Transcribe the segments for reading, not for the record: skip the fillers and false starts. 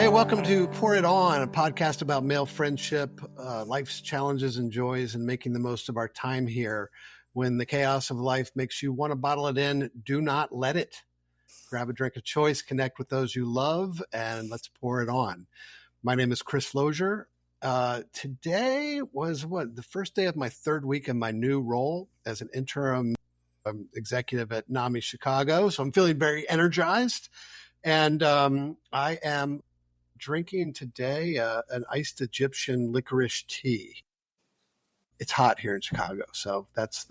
Hey, welcome to Pour It On, a podcast about male friendship, life's challenges and joys, and making the most of our time here. When the chaos of life makes you want to bottle it in, do not let it. Grab a drink of choice, connect with those you love, and let's pour it on. My name is Chris Flozier. Today was the first day of my third week in my new role as an interim executive at NAMI Chicago. So I'm feeling very energized. And I am drinking today an iced Egyptian licorice tea. It's hot here in Chicago, so that's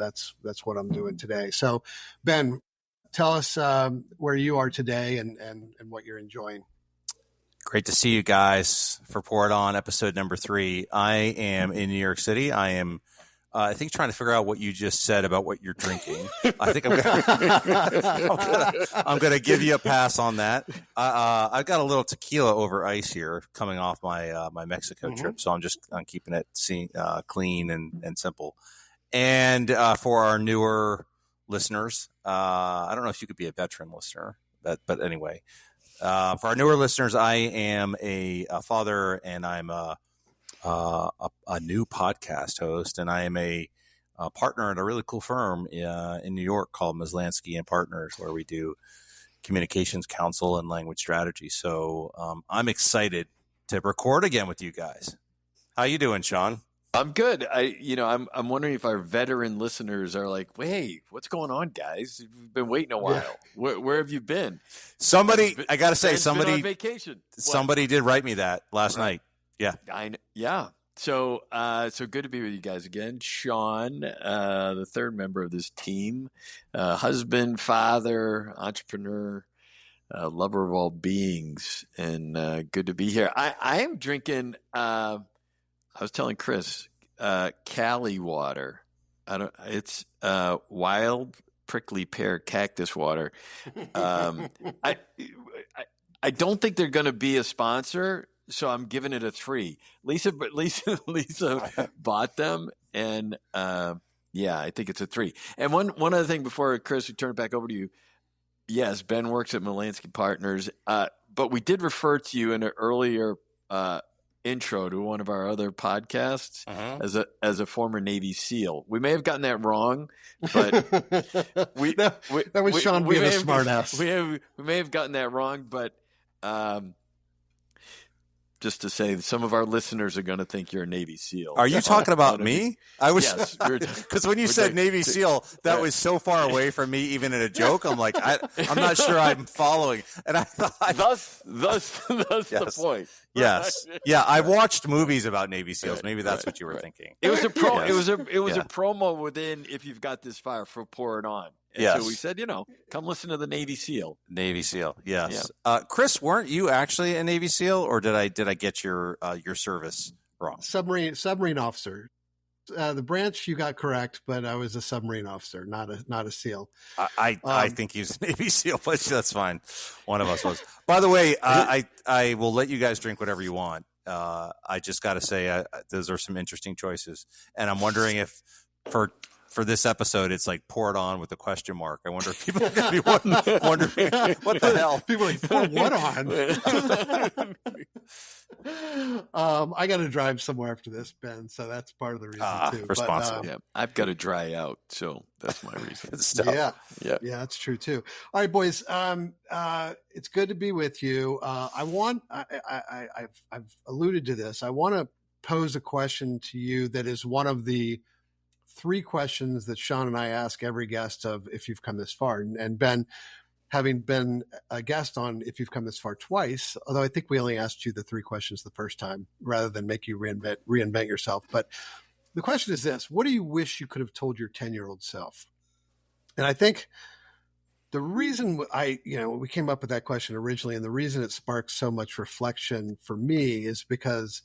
what I'm doing today. So, Ben, tell us where you are today and what you're enjoying. Great to see you guys for Pour It On, episode number 3. I am in New York City. I am, I think, trying to figure out what you just said about what you're drinking. I think I'm gonna give you a pass on that. I've got a little tequila over ice here coming off my my Mexico trip, so I'm keeping it clean and simple. And for our newer listeners, I don't know if you could be a veteran listener, but anyway. For our newer listeners, I am a father, and I'm a new podcast host, and I am a partner at a really cool firm in New York called Maslansky and Partners, where we do communications counsel and language strategy. So I'm excited to record again with you guys. How you doing, Shaun? I'm good. I'm wondering if our veteran listeners are like, "Wait, what's going on, guys? We've been waiting a while. Yeah. Where have you been?" Somebody, I got to say, somebody been on vacation. Somebody did write me that last night. Yeah, yeah. So good to be with you guys again. Shaun, the third member of this team, husband, father, entrepreneur, lover of all beings, and good to be here. I am drinking. I was telling Chris, Cali water. It's wild prickly pear cactus water. I don't think they're going to be a sponsor, so I'm giving it a 3. Lisa bought them, and I think it's a 3. And one other thing before, Chris, we turn it back over to you. Yes, Ben works at Maslansky Partners, but we did refer to you in an earlier intro to one of our other podcasts as a former Navy SEAL. We may have gotten that wrong, but that was Shaun being a smartass. We may have gotten that wrong, but just to say, some of our listeners are going to think you're a Navy SEAL. Are you talking about me? I was, yes, because when you said Navy SEAL, that was so far away from me, even in a joke. I'm like, I'm not sure I'm following. And I thought, thus the point. Yes, yeah. I watched movies about Navy SEAls. Maybe that's what you were thinking. It was a promo within If You've Got This Fire for Pour It On. And so we said, come listen to the Navy SEAL. Navy SEAL, yes. Yeah. Chris, weren't you actually a Navy SEAL, or did I get your service wrong? Submarine officer. The branch you got correct, but I was a submarine officer, not a SEAL. I think he was a Navy SEAL, but that's fine. One of us was. By the way, I will let you guys drink whatever you want. I just got to say, those are some interesting choices, and I'm wondering if for this episode, it's like Pour It On with a question mark. I wonder if people are going to be wondering what the hell. People are like, pour what on? I got to drive somewhere after this, Ben, so that's part of the reason too. Responsible. I've got to dry out, so that's my reason. Yeah, that's true too. All right, boys, it's good to be with you. I've alluded to this. I want to pose a question to you that is one of the 3 questions that Shaun and I ask every guest of If You've Come This Far. And Ben, having been a guest on If You've Come This Far twice, although I think we only asked you the 3 questions the first time rather than make you reinvent yourself. But the question is this: what do you wish you could have told your 10-year-old self? And I think the reason we came up with that question originally, and the reason it sparked so much reflection for me, is because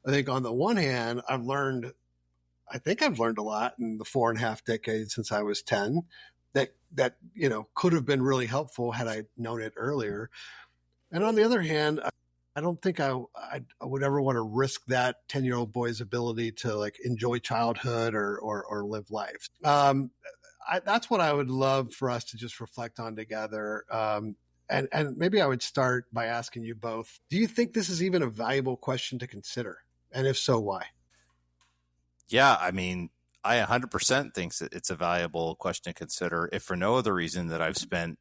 I think on the one hand, I've learned a lot in the 4.5 decades since I was 10 that could have been really helpful had I known it earlier. And on the other hand, I don't think I would ever want to risk that 10-year-old boy's ability to like enjoy childhood or live life. That's what I would love for us to just reflect on together. and maybe I would start by asking you both, do you think this is even a valuable question to consider? And if so, why? Yeah, I mean, I 100% think that it's a valuable question to consider, if for no other reason that I've spent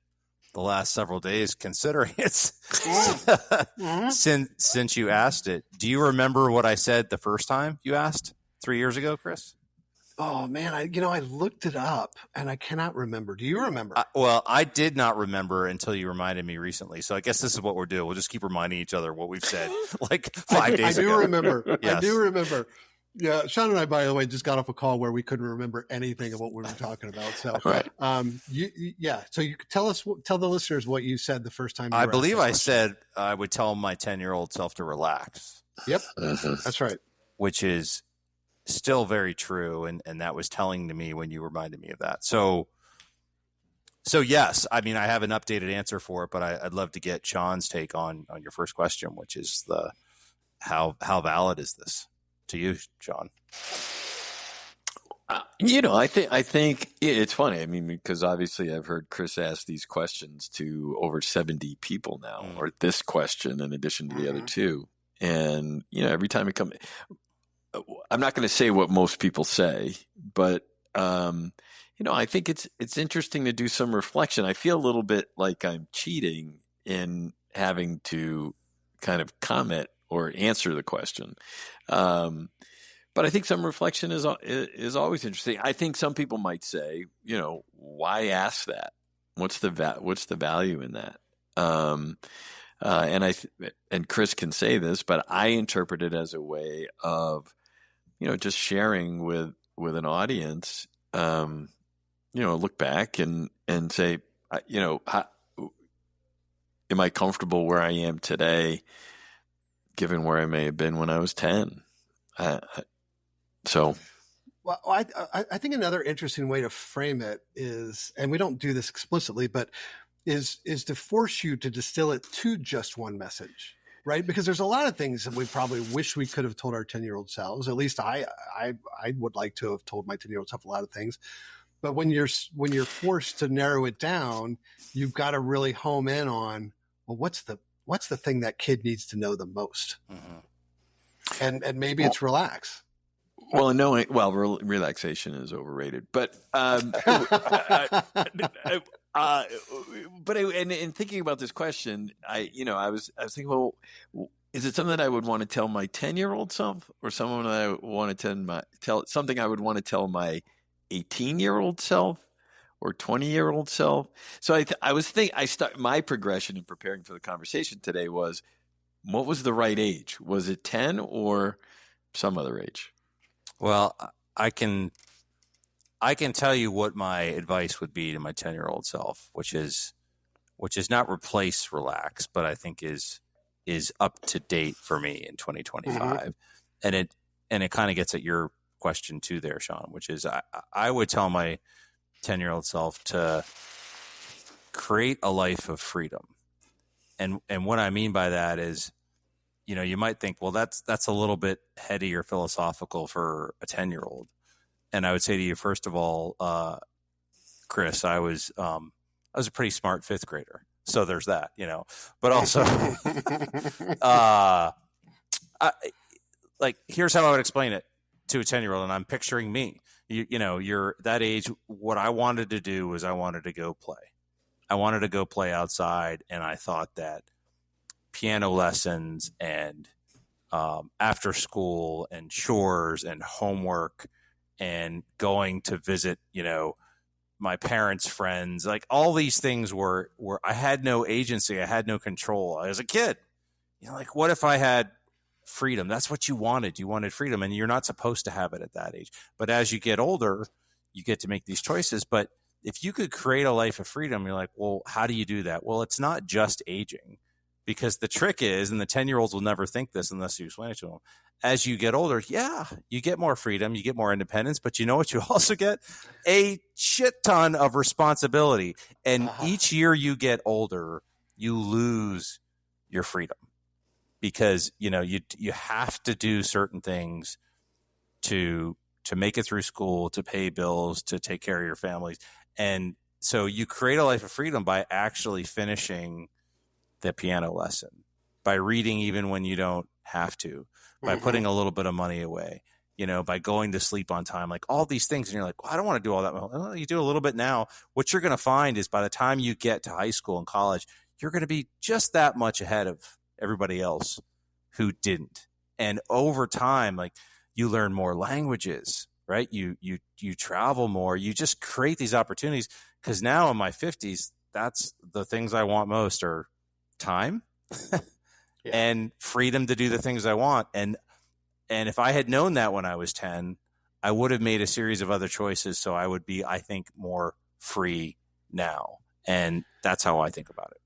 the last several days considering it since you asked it. Do you remember what I said the first time you asked 3 years ago, Chris? Oh man, I looked it up and I cannot remember. Do you remember? Well, I did not remember until you reminded me recently. So I guess this is what we'll do. We'll just keep reminding each other what we've said like 5 days ago. I do remember. Yes. I do remember. Yeah, Shaun and I, by the way, just got off a call where we couldn't remember anything of what we were talking about. So, right. So you could tell the listeners what you said the first time. I believe I said I would tell my 10-year-old self to relax. Yep, that's right. Which is still very true, and that was telling to me when you reminded me of that. So yes, I mean, I have an updated answer for it, but I'd love to get Shaun's take on your first question, which is how valid is this to you, Shaun? I think it's funny. I mean, because obviously I've heard Chris ask these questions to over 70 people now, or this question in addition to the other two. And, every time it comes, I'm not going to say what most people say, but, I think it's interesting to do some reflection. I feel a little bit like I'm cheating in having to kind of comment or answer the question. But I think some reflection is always interesting. I think some people might say, why ask that? What's the value in that? And Chris can say this, but I interpret it as a way of, just sharing with an audience, look back and say, am I comfortable where I am today, given where I may have been when I was 10? Well, I think another interesting way to frame it is, and we don't do this explicitly, but is to force you to distill it to just one message, right? Because there's a lot of things that we probably wish we could have told our 10-year-old selves. At least I would like to have told my 10-year-old self a lot of things. But when you're forced to narrow it down, you've got to really home in on, well, what's the thing that kid needs to know the most? Mm-hmm. And maybe it's relax. Well, relaxation is overrated, but in thinking about this question, I was thinking, well, is it something that I would want to tell my 10-year-old self, or something I want to something I would want to tell my 18-year-old self or 20-year-old self? So my progression in preparing for the conversation today was, what was the right age? Was it 10 or some other age? Well, I can tell you what my advice would be to my 10-year-old self, which is not replace relax, but I think is up to date for me in 2025. Mm-hmm. And it kind of gets at your question too there, Shaun, which is I would tell my 10-year-old self to create a life of freedom. And what I mean by that is, you might think, well, that's a little bit heady or philosophical for a 10-year-old. And I would say to you, first of all, Chris, I was a pretty smart fifth grader. So there's that, but also, here's how I would explain it to a 10-year-old. And I'm picturing me, you're that age. What I wanted to do was I wanted to go play. I wanted to go play outside. And I thought that piano lessons and after school and chores and homework and going to visit, my parents' friends, like all these things were I had no agency. I had no control. I was a kid. What if I had freedom? That's what you wanted. You wanted freedom, and you're not supposed to have it at that age. But as you get older, you get to make these choices. But if you could create a life of freedom, you're like, well, how do you do that? Well, it's not just aging. Because the trick is, and the 10-year-olds will never think this unless you explain it to them, as you get older, you get more freedom, you get more independence, but you know what you also get? A shit ton of responsibility. And each year you get older, you lose your freedom because, you have to do certain things to make it through school, to pay bills, to take care of your families. And so you create a life of freedom by actually finishing the piano lesson, by reading even when you don't have to, by putting a little bit of money away, by going to sleep on time, like all these things. And you're like, well, I don't want to do all that. Well, you do a little bit now. What you're going to find is by the time you get to high school and college, you're going to be just that much ahead of everybody else who didn't. And over time, like, you learn more languages, right? You travel more. You just create these opportunities. Because now in my 50s, that's the things I want most are time and freedom to do the things I want. And if I had known that when I was 10, I would have made a series of other choices. So I would be, I think, more free now. And that's how I think about it.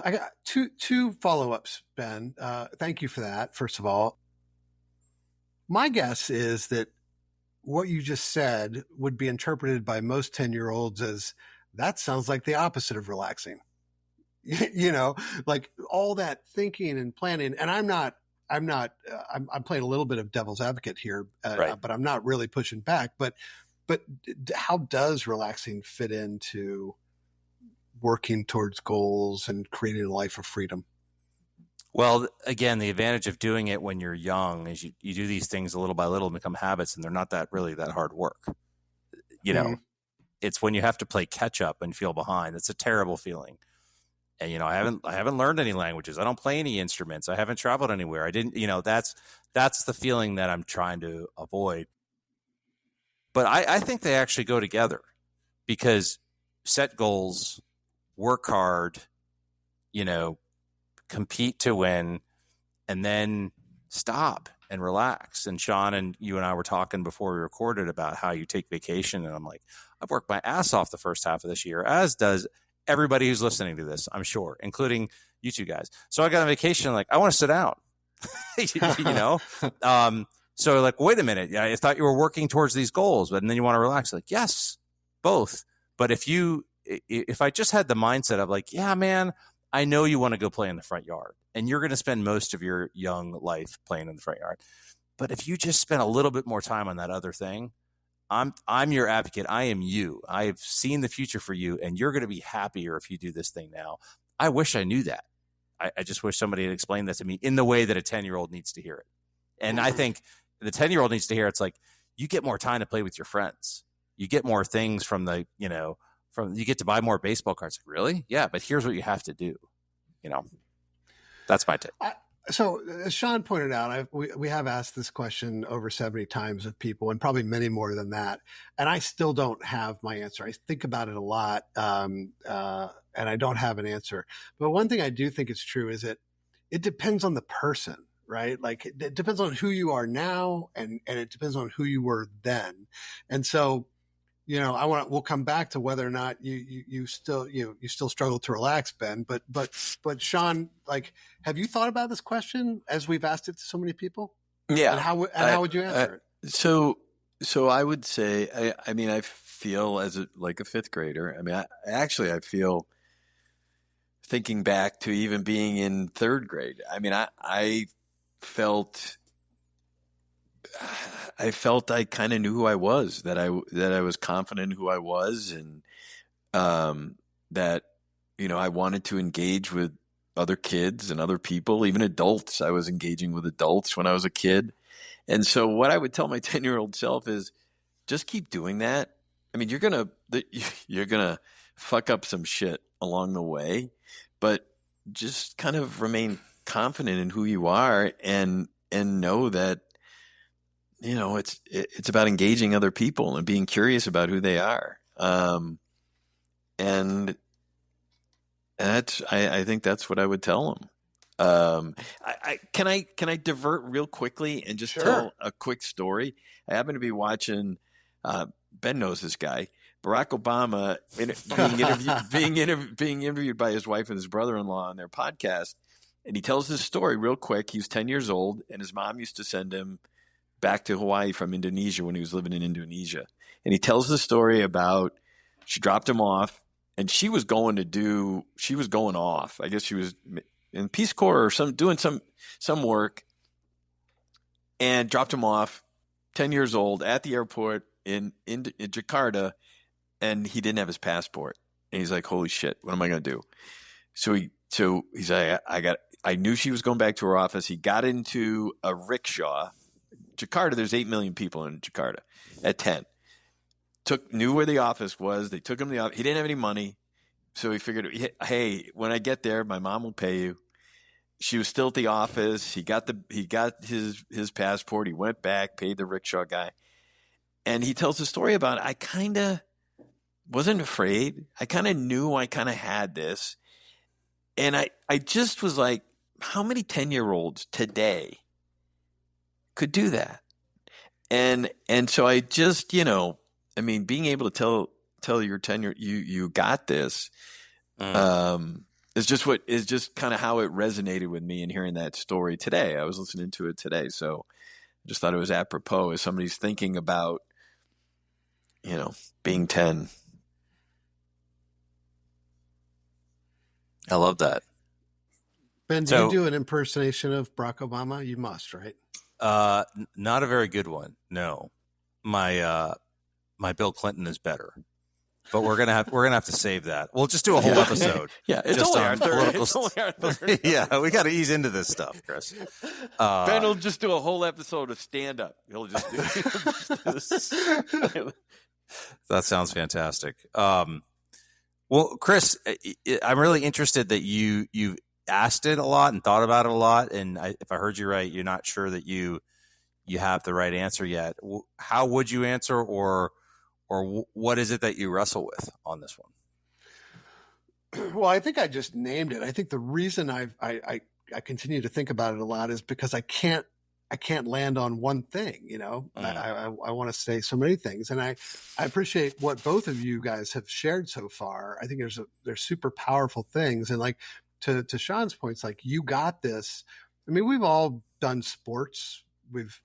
I got two follow-ups, Ben. Thank you for that, first of all. My guess is that what you just said would be interpreted by most 10-year-olds as, that sounds like the opposite of relaxing. Like all that thinking and planning. And I'm playing a little bit of devil's advocate here, right. But I'm not really pushing back. But how does relaxing fit into working towards goals and creating a life of freedom? Well, again, the advantage of doing it when you're young is you do these things a little by little and become habits, and they're not that hard work. It's when you have to play catch up and feel behind. It's a terrible feeling. And, I haven't learned any languages. I don't play any instruments. I haven't traveled anywhere. I didn't, that's the feeling that I'm trying to avoid. But I think they actually go together, because set goals, work hard, compete to win, and then stop and relax. And Shaun and you and I were talking before we recorded about how you take vacation. And I'm like, I've worked my ass off the first half of this year, as does everybody who's listening to this, I'm sure, including you two guys. So I got on vacation, like, I want to sit down, so like, wait a minute. I thought you were working towards these goals, but then you want to relax. Like, yes, both. But if I just had the mindset of like, yeah, man, I know you want to go play in the front yard and you're going to spend most of your young life playing in the front yard. But if you just spend a little bit more time on that other thing, I'm your advocate. I am you. I've seen the future for you, and you're going to be happier if you do this thing now. I wish I knew that. I just wish somebody had explained that to me in the way that a 10-year-old needs to hear it. And I think the 10-year-old needs to hear it's like, you get more time to play with your friends. You get more things from you get to buy more baseball cards. Like, really? Yeah, but here's what you have to do. That's my take. So as Shaun pointed out, we have asked this question over 70 times of people, and probably many more than that. And I still don't have my answer. I think about it a lot, and I don't have an answer. But one thing I do think is true is that it depends on the person, right? Like, it depends on who you are now, and it depends on who you were then. And so, we'll come back to whether or not you still struggle to relax, Ben. But Shaun, like, have you thought about this question as we've asked it to so many people? Yeah. And how would you answer it? So I would say, I feel like a fifth grader. I feel, thinking back to even being in third grade. I felt I kind of knew who I was, that I was confident in who I was, and that I wanted to engage with other kids and other people, even adults. I was engaging with adults when I was a kid. And so what I would tell my 10-year-old self is, just keep doing that. You're going to fuck up some shit along the way, but just kind of remain confident in who you are, and know that, it's about engaging other people and being curious about who they are. And that's, I think that's what I would tell them. Can I divert real quickly and just tell a quick story? I happen to be watching, Ben knows this guy, Barack Obama, being interviewed by his wife and his brother-in-law on their podcast. And he tells this story real quick. He was 10 years old, and his mom used to send him back to Hawaii from Indonesia when he was living in Indonesia. And he tells the story about, she dropped him off, and she was going off. I guess she was in Peace Corps or doing some work, and dropped him off, 10 years old, at the airport in Jakarta, and he didn't have his passport. And he's like, holy shit, what am I going to do? So So he's like, I knew she was going back to her office. He got into a rickshaw. Jakarta, there's 8 million people in Jakarta at 10. Knew where the office was. They took him to the office. He didn't have any money. So he figured, hey, when I get there, my mom will pay you. She was still at the office. He got his passport. He went back, paid the rickshaw guy. And he tells a story about, I kind of wasn't afraid. I kind of knew I kind of had this. And I just was like, how many 10-year-olds today could do that? And so I just, being able to tell your 10-year, you got this, is just kind of how it resonated with me in hearing that story today. I was listening to it today. So I just thought it was apropos as somebody's thinking about, being 10. I love that. Ben, do you do an impersonation of Barack Obama? You must, right? Not a very good one. No, my Bill Clinton is better, but we're gonna have to save that. We'll just do a whole episode. Yeah, it's just only on our third. political It's only our third. Yeah, we got to ease into this stuff, Chris. Ben will just do a whole episode of stand up. He'll just do That sounds fantastic. Well, Chris, I'm really interested that you've asked it a lot and thought about it a lot. And if I heard you right, you're not sure that you have the right answer yet. How would you answer, or what is it that you wrestle with on this one? Well, I think I just named it. I think the reason I continue to think about it a lot is because I can't land on one thing, I want to say so many things. And I appreciate what both of you guys have shared so far. I think there's super powerful things. And like to Shaun's points, like, you got this. I mean, we've all done sports. We've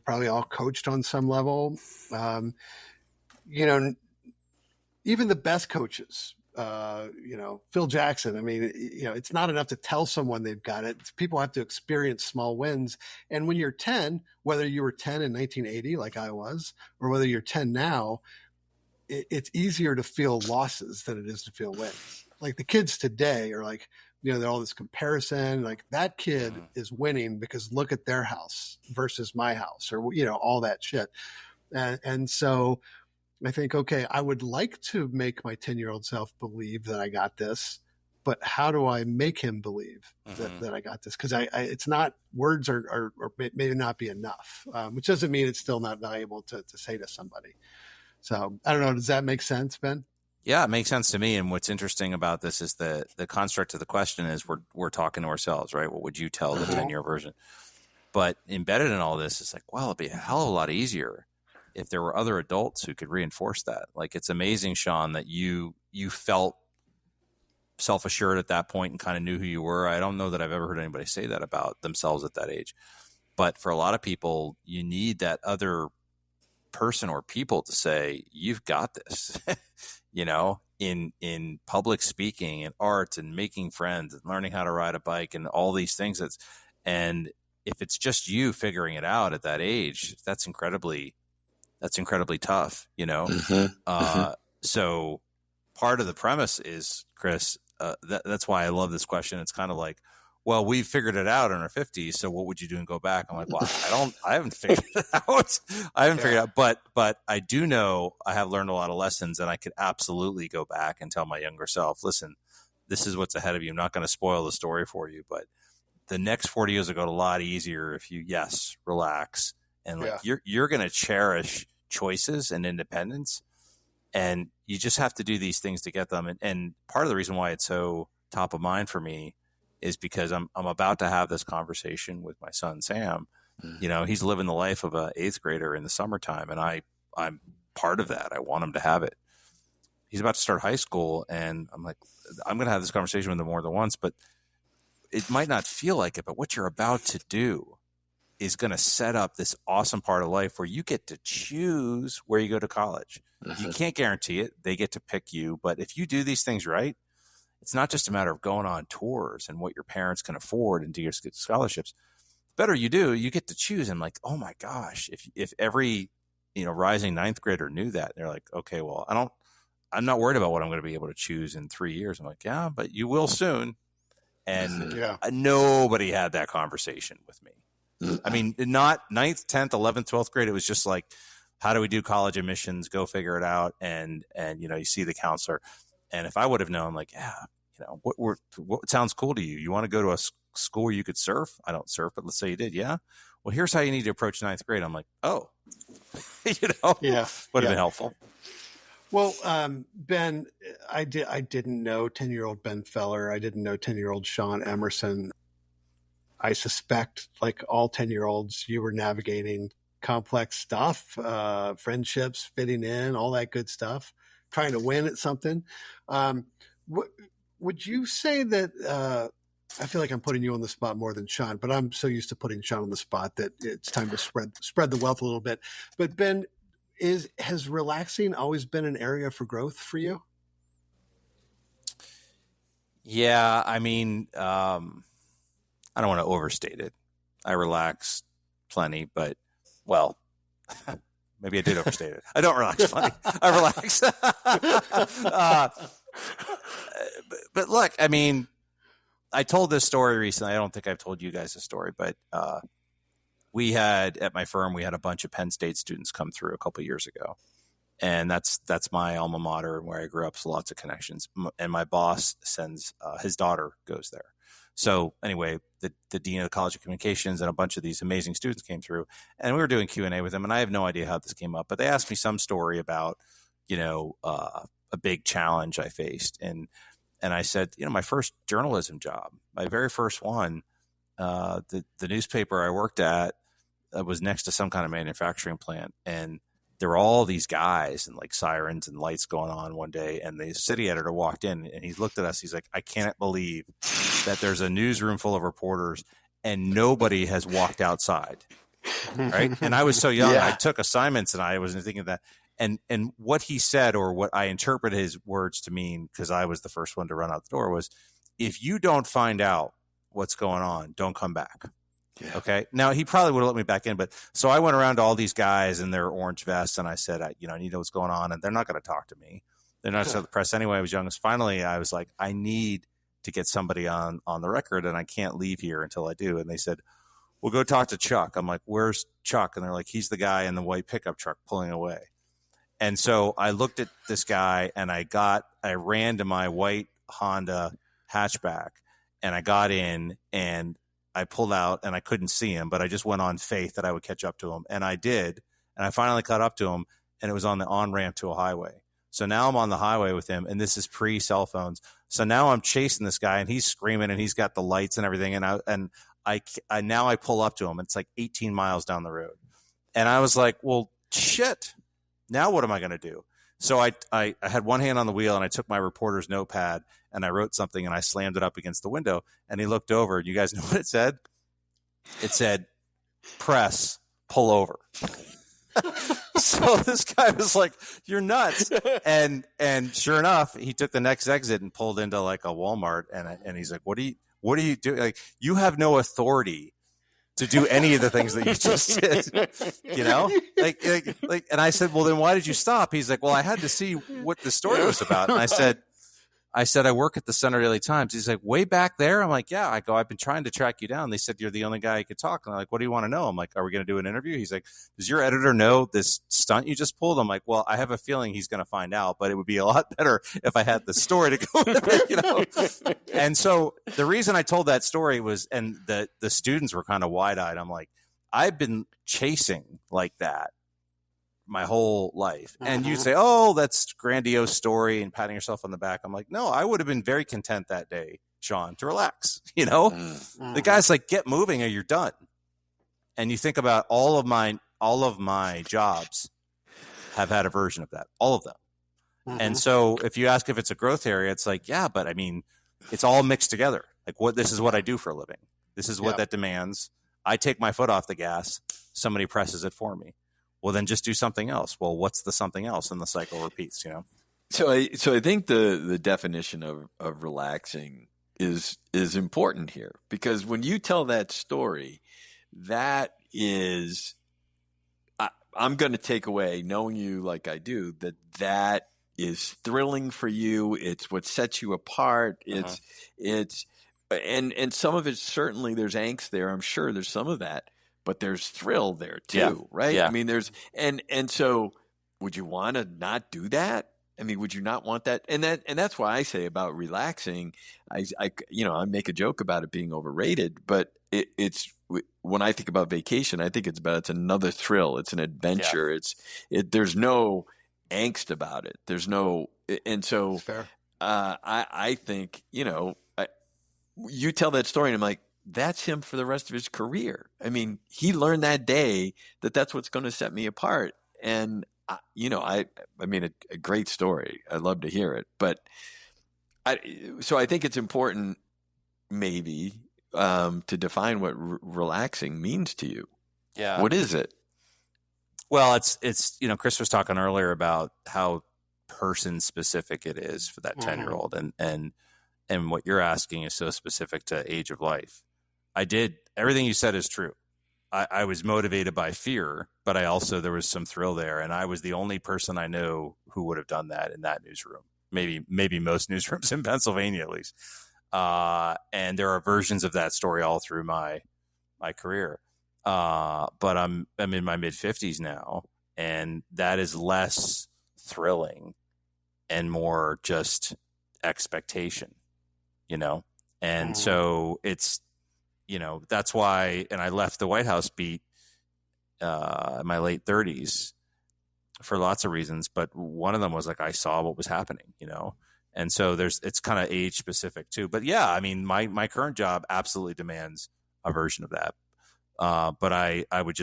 probably all coached on some level. Even the best coaches, Phil Jackson. I mean, it's not enough to tell someone they've got it. People have to experience small wins. And when you're 10, whether you were 10 in 1980, like I was, or whether you're 10 now, it's easier to feel losses than it is to feel wins. Like, the kids today are like, they're all this comparison, like, that kid is winning because look at their house versus my house, or, all that shit. And so I think, okay, I would like to make my 10-year-old self believe that I got this, but how do I make him believe that I got this? Because it's not, words are may not be enough, which doesn't mean it's still not valuable to say to somebody. So I don't know. Does that make sense, Ben? Yeah, it makes sense to me. And what's interesting about this is the construct of the question is we're talking to ourselves, right? What would you tell the 10-year version? But embedded in all this is like, well, it'd be a hell of a lot easier if there were other adults who could reinforce that. Like, it's amazing, Shaun, that you felt self-assured at that point and kind of knew who you were. I don't know that I've ever heard anybody say that about themselves at that age. But for a lot of people, you need that other person or people to say, you've got this, in public speaking and arts and making friends and learning how to ride a bike and all these things. And if it's just you figuring it out at that age, that's incredibly tough, So part of the premise is, Chris, that's why I love this question. It's kind of like, well, we figured it out in our 50s. So what would you do and go back? I'm like, well, I haven't figured it out. Figured it out, but I do know I have learned a lot of lessons, and I could absolutely go back and tell my younger self, listen, this is what's ahead of you. I'm not going to spoil the story for you, but the next 40 years will go a lot easier if you, relax. And you're going to cherish choices and independence, and you just have to do these things to get them. And part of the reason why it's so top of mind for me is because I'm about to have this conversation with my son, Sam. He's living the life of an 8th grader in the summertime, and I'm part of that. I want him to have it. He's about to start high school, and I'm like, I'm going to have this conversation with him more than once, but it might not feel like it, but what you're about to do is going to set up this awesome part of life where you get to choose where you go to college. You can't guarantee it. They get to pick you. But if you do these things right, it's not just a matter of going on tours and what your parents can afford and do your scholarships. The better you do, you get to choose. And like, oh my gosh, if every, rising 9th grader knew that, they're like, okay, well, I'm not worried about what I'm going to be able to choose in 3 years. I'm like, yeah, but you will soon. And Yeah. nobody had that conversation with me. I mean, not 9th, 10th, 11th, 12th grade. It was just like, how do we do college admissions? Go figure it out. And you see the counselor. And if I would have known, like, yeah, what sounds cool to you? You want to go to a school where you could surf? I don't surf, but let's say you did. Yeah. Well, here's how you need to approach 9th grade. I'm like, oh, Yeah. would have been helpful. Well, Ben, I didn't know 10-year-old Ben Feller. I didn't know 10-year-old Shaun Emerson. I suspect, like all 10-year-olds, you were navigating complex stuff, friendships, fitting in, all that good stuff, trying to win at something. Would you say that, I feel like I'm putting you on the spot more than Shaun, but I'm so used to putting Shaun on the spot that it's time to spread the wealth a little bit. But Ben, has relaxing always been an area for growth for you? Yeah, I mean, I don't want to overstate it. I relax plenty, but maybe I did overstate it. I don't relax plenty. I relax. But look, I mean, I told this story recently. I don't think I've told you guys the story, but at my firm, we had a bunch of Penn State students come through a couple of years ago. And that's my alma mater and where I grew up. So lots of connections. And my boss sends his daughter goes there. So anyway, the dean of the College of Communications and a bunch of these amazing students came through, and we were doing Q&A with them. And I have no idea how this came up, but they asked me some story about, a big challenge I faced. And I said, my first journalism job, my very first one, the newspaper I worked at was next to some kind of manufacturing plant. And there were all these guys and like sirens and lights going on one day. And the city editor walked in and he looked at us. He's like, I can't believe that there's a newsroom full of reporters and nobody has walked outside. Right. And I was so young. Yeah. I took assignments and I wasn't thinking of that. And what he said, or what I interpreted his words to mean, because I was the first one to run out the door, was, if you don't find out what's going on, don't come back. Yeah. Okay. Now, he probably would have let me back in, but so I went around to all these guys in their orange vests and I said, I need to know what's going on. And they're not going to talk to me. They're not going to the press anyway. I was young. Finally, I was like, I need to get somebody on the record and I can't leave here until I do. And they said, well, go talk to Chuck. I'm like, where's Chuck? And they're like, he's the guy in the white pickup truck pulling away. And so I looked at this guy and I ran to my white Honda hatchback and I got in and I pulled out and I couldn't see him, but I just went on faith that I would catch up to him. And I did. And I finally caught up to him and it was on the on-ramp to a highway. So now I'm on the highway with him and this is pre-cell phones. So now I'm chasing this guy and he's screaming and he's got the lights and everything. And I pull up to him. It's like 18 miles down the road. And I was like, well, shit. Now what am I going to do? So I had one hand on the wheel and I took my reporter's notepad and I wrote something and I slammed it up against the window and he looked over and you guys know what it said? It said, press, pull over. So this guy was like, you're nuts. And sure enough, he took the next exit and pulled into like a Walmart and he's like, what are you doing? Like, you have no authority to do any of the things that you just did, like, and I said, well, then why did you stop? He's like, well, I had to see what the story was about. And I said, I work at the Center Daily Times. He's like, way back there? I'm like, yeah. I go, I've been trying to track you down. They said, you're the only guy who could talk. And I'm like, what do you want to know? I'm like, are we going to do an interview? He's like, does your editor know this stunt you just pulled? I'm like, well, I have a feeling he's going to find out, but it would be a lot better if I had the story to go with it, And so the reason I told that story was, and the students were kind of wide-eyed. I'm like, I've been chasing like that my whole life. And you'd say, oh, that's grandiose story and patting yourself on the back. I'm like, no, I would have been very content that day, Shaun, to relax. The guy's like, get moving or you're done. And you think about all of my jobs have had a version of that, all of them. And so if you ask if it's a growth area, it's like, yeah, but I mean, it's all mixed together. Like, this is what I do for a living. This is what that demands. I take my foot off the gas. Somebody presses it for me. Well, then just do something else. Well, what's the something else? And the cycle repeats, So I think the definition of relaxing is important here, because when you tell that story, that is, I'm going to take away, knowing you like I do, that is thrilling for you. It's what sets you apart. It's and some of it, certainly there's angst there. I'm sure there's some of that, but there's thrill there too, Yeah. right? Yeah. I mean, and so would you want to not do that? I mean, would you not want that? And that's why I say about relaxing. I make a joke about it being overrated, but it's when I think about vacation, I think it's another thrill. It's an adventure. There's no angst about it. There's no, and so It's fair. I think, you tell that story and I'm like, that's him for the rest of his career. I mean, he learned that day that that's what's going to set me apart. And, I mean, a great story. I'd love to hear it. But so I think it's important maybe to define what relaxing means to you. Yeah. What is it? Well, it's Chris was talking earlier about how person specific it is for that 10-year-old, and what you're asking is so specific to age of life. Everything you said is true. I was motivated by fear, but there was some thrill there, and I was the only person I know who would have done that in that newsroom. Maybe most newsrooms in Pennsylvania, at least. And there are versions of that story all through my career. But I'm in my mid 50s now, and that is less thrilling and more just expectation, and so it's, that's why, and I left the White House beat in my late 30s for lots of reasons, but one of them was like I saw what was happening, and so it's kind of age specific too. But yeah, I mean, my current job absolutely demands a version of that. But I would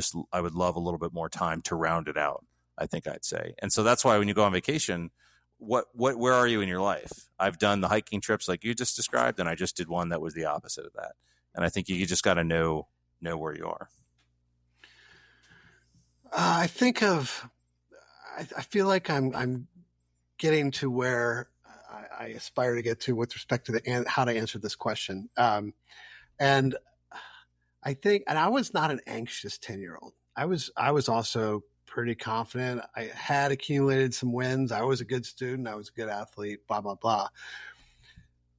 love a little bit more time to round it out, I think I'd say. And so that's why when you go on vacation, where are you in your life? I've done the hiking trips like you just described, and I just did one that was the opposite of that. And I think you just got to know where you are. I feel like I'm getting to where I aspire to get to with respect to how to answer this question. And I think, and I was not an anxious 10-year-old. I was also pretty confident. I had accumulated some wins. I was a good student. I was a good athlete, blah, blah, blah.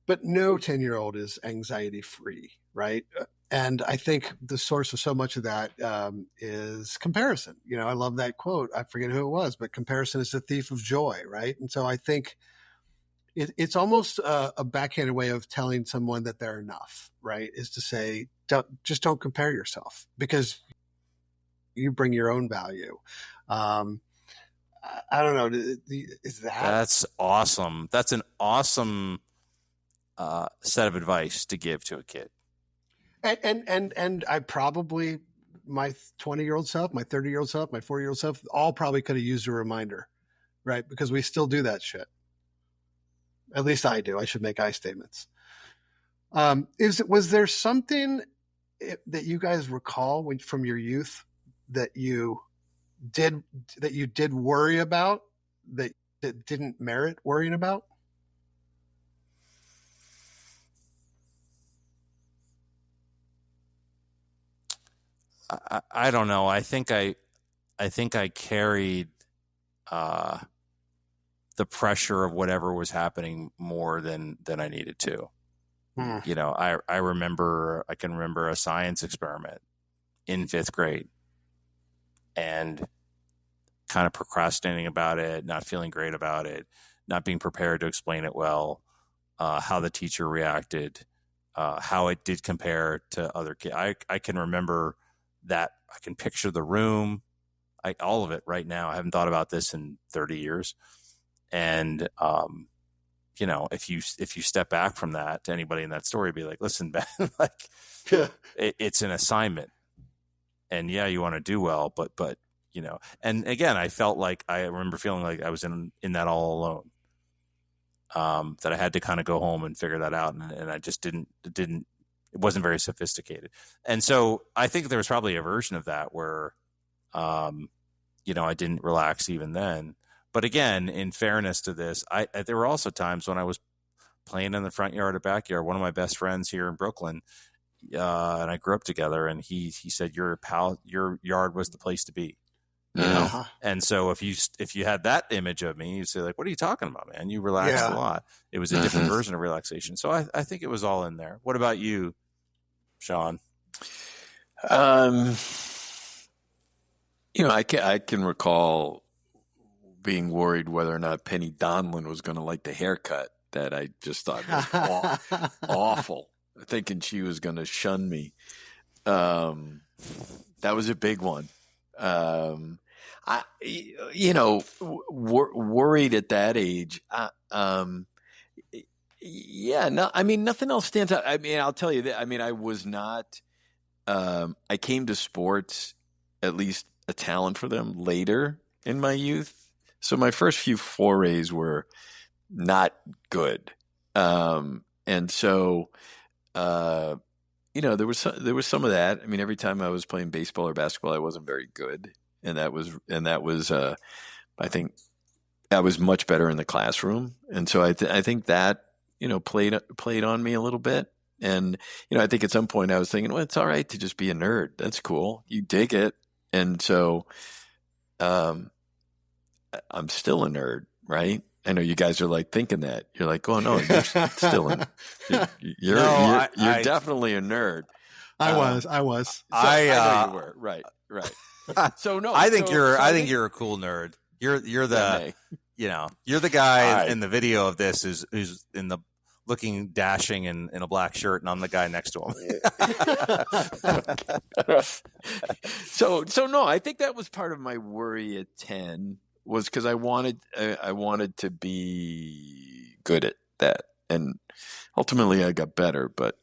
But no 10-year-old is anxiety free, right? And I think the source of so much of that is comparison. I love that quote. I forget who it was, but comparison is the thief of joy, right? And so I think it's almost a backhanded way of telling someone that they're enough, right? Is to say, don't compare yourself, because you bring your own value. I don't know. Is That's awesome. That's an awesome set of advice to give to a kid. And I probably, my 20-year-old self, my 30-year-old self, my 40-year-old self, all probably could have used a reminder, right? Because we still do that shit. At least I do. I should make I statements. Was there something that you guys recall from your youth that you did worry about that didn't merit worrying about? I don't know. I think I carried the pressure of whatever was happening more than I needed to. I can remember a science experiment in 5th grade and kind of procrastinating about it, not feeling great about it, not being prepared to explain it well, how the teacher reacted, how it did compare to other kids. I can remember that. I can picture the room, all of it right now. I haven't thought about this in 30 years. And, if you step back from that, to anybody in that story, be like, listen, Ben, it's an assignment, and yeah, you want to do well, but and again, I remember feeling like I was in that all alone, that I had to kind of go home and figure that out. And I just it wasn't very sophisticated. And so I think there was probably a version of that where, I didn't relax even then. But again, in fairness to this, there were also times when I was playing in the front yard or backyard. One of my best friends here in Brooklyn, and I grew up together, and he said, your yard was the place to be. You know? Uh-huh. And so if you had that image of me, you'd say like, what are you talking about, man? You relaxed a lot. It was a different version of relaxation. So I think it was all in there. What about you, Shaun? I can recall being worried whether or not Penny Donlin was going to like the haircut that I just thought was awful, thinking she was going to shun me. That was a big one. Worried at that age. No, I mean, nothing else stands out. I mean, I'll tell you that. I mean, I was not. I came to sports, at least a talent for them, later in my youth. So my first few forays were not good, and so there was some of that. I mean, every time I was playing baseball or basketball, I wasn't very good, and that was I think I was much better in the classroom, and so I think that played on me a little bit. And I think at some point I was thinking, well, it's all right to just be a nerd. That's cool. You dig it, and so I'm still a nerd, right? I know you guys are like thinking that. You're like, oh no, you're still you're definitely a nerd. I was. So I know you were. Right. So no, I think you're a cool nerd. You're the you're the guy in the video of this who's in the looking dashing in a black shirt, and I'm the guy next to him. So no, I think that was part of my worry at 10 was because I wanted to be good at that, and ultimately I got better. But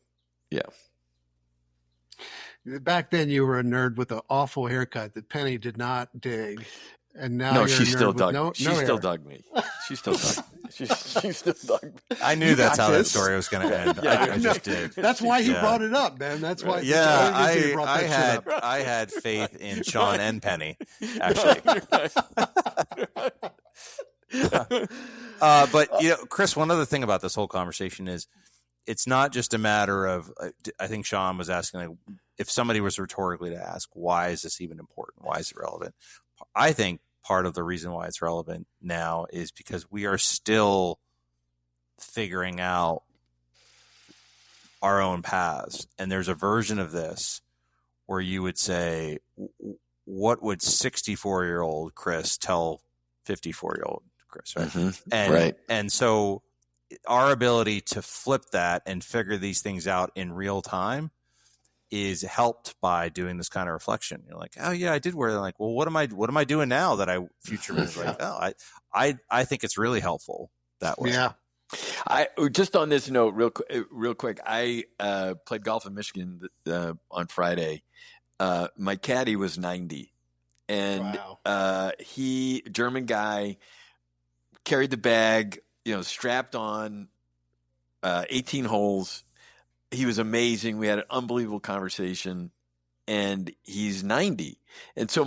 yeah, back then you were a nerd with an awful haircut that Penny did not dig. And now she still dug. She still dug me. She still dug me. She still dug me. I knew that's how that story was going to end. I just did. That's why he brought it up, man. That's why. Yeah, I had faith in Shaun and Penny, actually. But Chris, one other thing about this whole conversation is it's not just a matter of. I think Shaun was asking, like, if somebody was rhetorically to ask, why is this even important? Why is it relevant? I think part of the reason why it's relevant now is because we are still figuring out our own paths. And there's a version of this where you would say, what would 64-year-old Chris tell 54-year-old Chris? Right. Mm-hmm. And so our ability to flip that and figure these things out in real time is helped by doing this kind of reflection. You're like, oh yeah, I did wear that. Like, well, what am I doing now that I future me? Like, oh, I think it's really helpful that way. Yeah. I just on this note, real quick. I played golf in Michigan on Friday. My caddy was 90, and he, German guy, carried the bag, strapped on, 18 holes. He was amazing. We had an unbelievable conversation, and he's 90. And so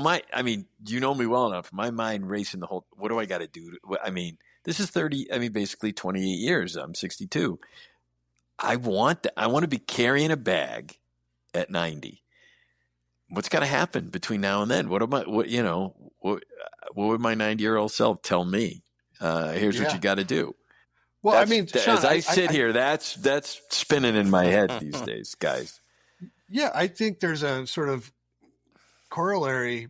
you know me well enough. My mind racing the whole, what do I got to do? This is basically 28 years. I'm 62. I want to be carrying a bag at 90. What's got to happen between now and then? What would my 90-year-old self tell me? Here's what you got to do. Well, Shaun, as I sit here, that's spinning in my head these days, guys. Yeah, I think there's a sort of corollary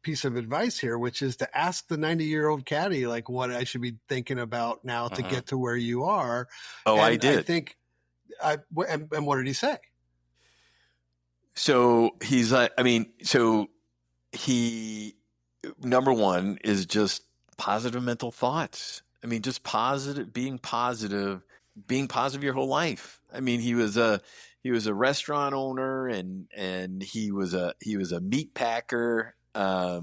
piece of advice here, which is to ask the 90-year-old caddy, like, what I should be thinking about now to get to where you are. Oh, and I did. I think, and what did he say? So he's like, he, number one is just positive mental thoughts. Just being positive your whole life. He was a restaurant owner and he was a meat packer. He was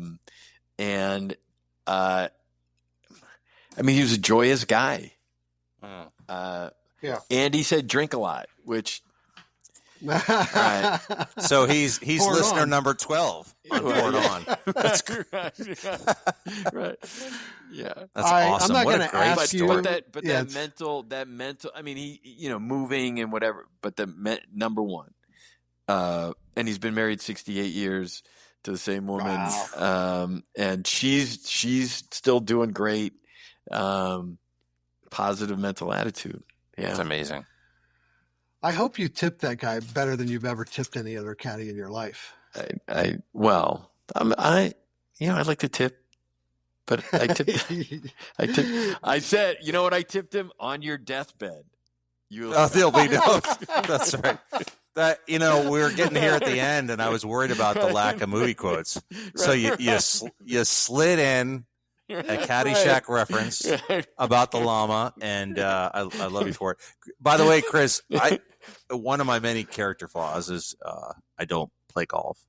a joyous guy. Yeah. And he said drink a lot, which, right. So he's listener number 12 on Poured On. That's right. Yeah, that's awesome. I'm not what a great ask story. That mental. He, moving and whatever. But number one, and he's been married 68 years. to the same woman. Wow. And she's still doing great. Positive mental attitude. Yeah. That's amazing. I hope you tipped that guy better than you've ever tipped any other caddy in your life. I like to tip, but I said, you know what? I tipped him on your deathbed. There'll be no. That's right. That we were getting here at the end, and I was worried about the lack of movie quotes. So you slid in a Caddyshack reference about the llama, and I love you for it. By the way, Chris, one of my many character flaws is I don't play golf.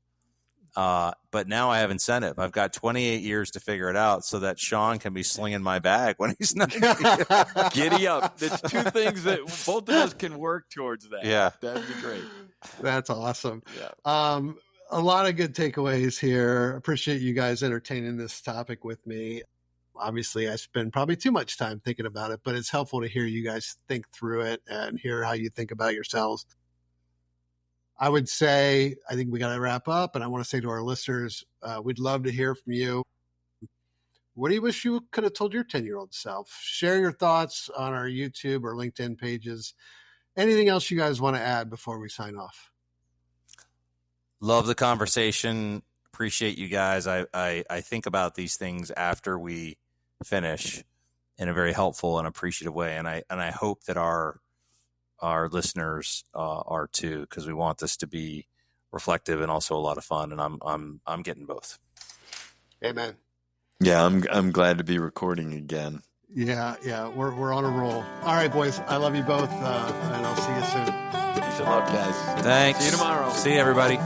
But now I have incentive. I've got 28 years to figure it out so that Shaun can be slinging my bag when he's 90. Giddy up. There's two things that both of us can work towards that. Yeah. That'd be great. That's awesome. Yeah. A lot of good takeaways here. Appreciate you guys entertaining this topic with me. Obviously, I spend probably too much time thinking about it, but it's helpful to hear you guys think through it and hear how you think about yourselves. I would say, I think we got to wrap up, and I want to say to our listeners, we'd love to hear from you. What do you wish you could have told your 10-year-old self? Share your thoughts on our YouTube or LinkedIn pages. Anything else you guys want to add before we sign off? Love the conversation. Appreciate you guys. I think about these things after we finish in a very helpful and appreciative way, and I hope that our listeners are too, because we want this to be reflective and also a lot of fun, and I'm getting both. Amen. Yeah, I'm glad to be recording again. Yeah, we're on a roll. All right, boys, I love you both, and I'll see you soon. Peace and love, guys. Thanks. See you tomorrow. See you, everybody.